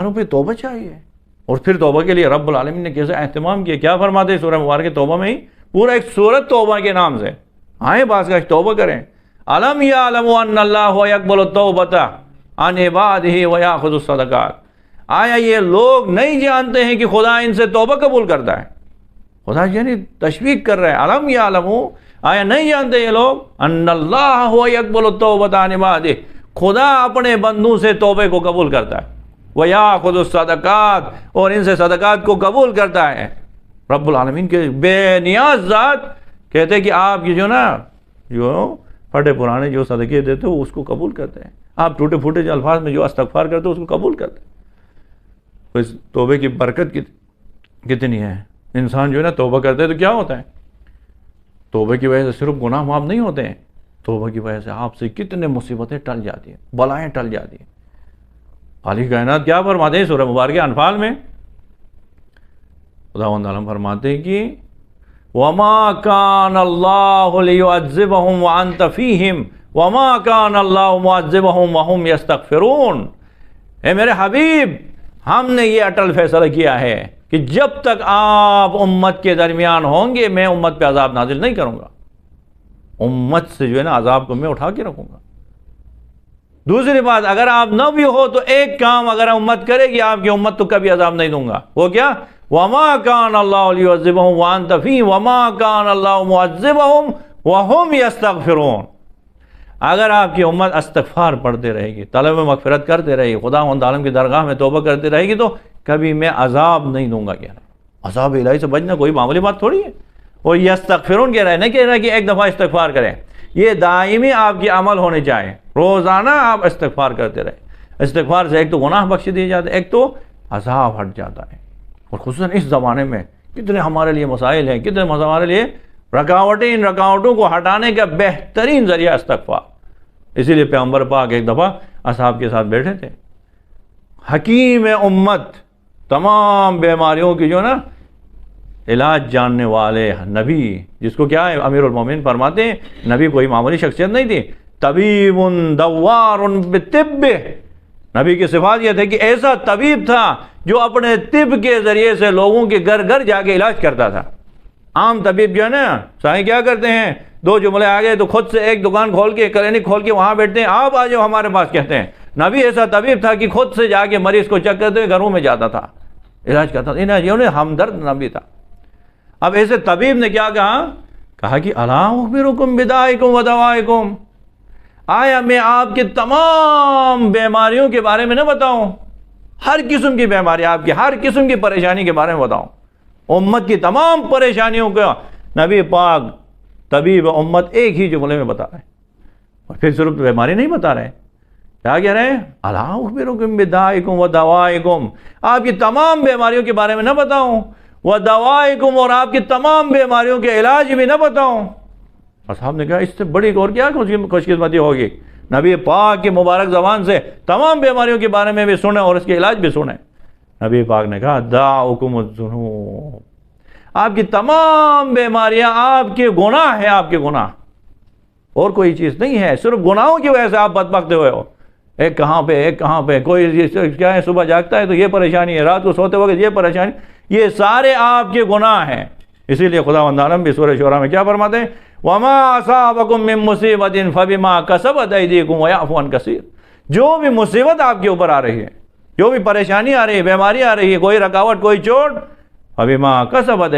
پہ توبہ چاہیے. اور پھر توبہ کے لیے رب العالمین نے کیسے اہتمام کیا, کیا فرماتے ہیں سورہ مبارکہ توبہ میں ہی, پورا ایک سورت توبہ کے نام سے. آئیں باز کا توبہ کریں. الم یعلموا ان اللہ یقبل التوبۃ عن عبادہ ویأخذ الصدقات. آیا یہ لوگ نہیں جانتے ہیں کہ خدا ان سے توبہ قبول کرتا ہے؟ خدا یعنی تشویق کر رہے ہیں. الم یعلموا, آیا نہیں جانتے یہ لوگ, ان اللہ یقبل التوبۃ عن عبادہ, خدا اپنے بندوں سے توبے کو قبول کرتا ہے. وَيَأْخُذُ الصَّدَقَاتِ, اور ان سے صدقات کو قبول کرتا ہے. رب العالمین کے بے نیاز ذات کہتے ہیں کہ آپ کی جو پھٹے پرانے جو صدقے دیتے ہو اس کو قبول کرتے ہیں, آپ ٹوٹے پھوٹے جو الفاظ میں جو استغفار کرتے ہو اس کو قبول کرتے ہیں. اس توبے کی برکت کتنی ہے. انسان جو توبہ کرتے ہیں تو کیا ہوتا ہے, توبہ کی وجہ سے صرف گناہ معاف نہیں ہوتے ہیں, توبہ کی وجہ سے آپ سے کتنے مصیبتیں ٹل جاتی ہیں, بلائیں ٹل جاتی ہیں. خالق کائنات کیا فرماتے ہیں سورہ مبارکہ انفال میں؟ خداوند عالم فرماتے ہیں کہ وَمَا كَانَ اللَّهُ لِيُعَذِّبَهُمْ وَأَنْتَ فِيهِمْ وَمَا كَانَ اللَّهُ مُعَذِّبَهُمْ وَهُمْ يَسْتَغْفِرُونَ. اے میرے حبیب, ہم نے یہ اٹل فیصلہ کیا ہے کہ جب تک آپ امت کے درمیان ہوں گے میں امت پہ عذاب نازل نہیں کروں گا. امت سے جو ہے نا عذاب کو میں اٹھا کے رکھوں گا. دوسری بات, اگر آپ نہ بھی ہو تو ایک کام اگر امت کرے گی آپ کی امت تو کبھی عذاب نہیں دوں گا. وہ کیا؟ وَمَا كَانَ اللَّهُ لِيُعَذِّبَهُمْ وَأَنْتَ فِيهِمْ وَمَا كَانَ اللَّهُ مُعَذِّبَهُمْ وَهُمْ يَسْتَغْفِرُونَ. اگر آپ کی امت استغفار پڑھتے رہے گی, طلب مغفرت کرتے رہے گی, خداوند عالم کی درگاہ میں توبہ کرتے رہے گی تو کبھی میں عذاب نہیں دوں گا. کہہ رہا ہے عذاب الہی سے بچنا کوئی معمولی بات تھوڑی ہے. اور یستغفرون کہہ رہا ہے, نہیں کہہ رہا کہ ایک دفعہ استغفار کریں, یہ دائمی آپ کی عمل ہونے چاہیے. روزانہ آپ استغفار کرتے رہے. استغفار سے ایک تو گناہ بخش دیے جاتے, ایک تو عذاب ہٹ جاتا ہے. اور خصوصاً اس زمانے میں کتنے ہمارے لیے مسائل ہیں, کتنے ہمارے لیے رکاوٹیں, ان رکاوٹوں کو ہٹانے کا بہترین ذریعہ استغفار. اسی لیے پیغمبر پاک ایک دفعہ اصحاب کے ساتھ بیٹھے تھے. حکیم امت, تمام بیماریوں کی جو نا علاج جاننے والے نبی, جس کو کیا ہے امیر المومنین فرماتے ہیں نبی کوئی معمولی شخصیت نہیں تھی. طبیب دوار بالطب, نبی کی صفات یہ تھے کہ ایسا طبیب تھا جو اپنے طب کے ذریعے سے لوگوں کے گھر گھر جا کے علاج کرتا تھا. عام طبیب جو ہے نا سائیں کیا کرتے ہیں, دو جملے آ گئے تو خود سے ایک دکان کھول کے کلینک کھول کے وہاں بیٹھتے ہیں, آپ آ جاؤ ہمارے پاس کہتے ہیں. نبی ایسا طبیب تھا کہ خود سے جا کے مریض کو چیک کرتے ہوئے گھروں میں جاتا تھا, علاج کرتا تھا. انہیں ہمدرد نبی تھا. اب ایسے طبیب نے کیا کہا کہ الا اخبرکم بدائکم و دوائکم, آیا میں آپ کے تمام بیماریوں کے بارے میں نہ بتاؤں, ہر قسم کی بیماری, آپ کی ہر قسم کی پریشانی کے بارے میں بتاؤں. امت کی تمام پریشانیوں کا نبی پاک طبیب امت ایک ہی جملے میں بتا رہے ہیں. اور پھر صرف بیماری نہیں بتا رہے, کیا کہہ رہے ہیں؟ الا اخبرکم بدائکم و دوائکم, آپ کی تمام بیماریوں کے بارے میں نہ بتاؤں, و دوائکم, اور آپ کی تمام بیماریوں کے علاج بھی نہ بتاؤں. اصحاب نے کہا اس سے بڑی اور کیا خوش قسمتی ہوگی, نبی پاک کی مبارک زبان سے تمام بیماریوں کے بارے میں بھی سنیں اور اس کے علاج بھی سنیں. نبی پاک نے کہا داؤکم الذنوب, آپ کی تمام بیماریاں آپ کے گناہ ہیں, آپ کے گناہ, اور کوئی چیز نہیں ہے. صرف گناہوں کی وجہ سے آپ بدبخت ہوئے ہو. ایک کہاں پہ ایک کہاں پہ, کوئی کیا ہے صبح جاگتا ہے تو یہ پریشانی ہے, رات کو سوتے وقت یہ پریشانی, یہ سارے آپ کے گناہ ہیں. اسی لیے خداوند عالم بھی سورہ شعراء میں کیا فرماتے ہیں؟ وَمَا أَصَابَكُم مِّن مُّصِيبَةٍ فَبِمَا كَسَبَتْ أَيْدِيكُمْ وَيَعْفُو عَن كَثِيرٍ. جو بھی مصیبت آپ کے اوپر آ رہی ہے, جو بھی پریشانی آ رہی ہے, بیماری آ رہی ہے, کوئی رکاوٹ, کوئی چوٹ, فَبِمَا كَسَبَتْ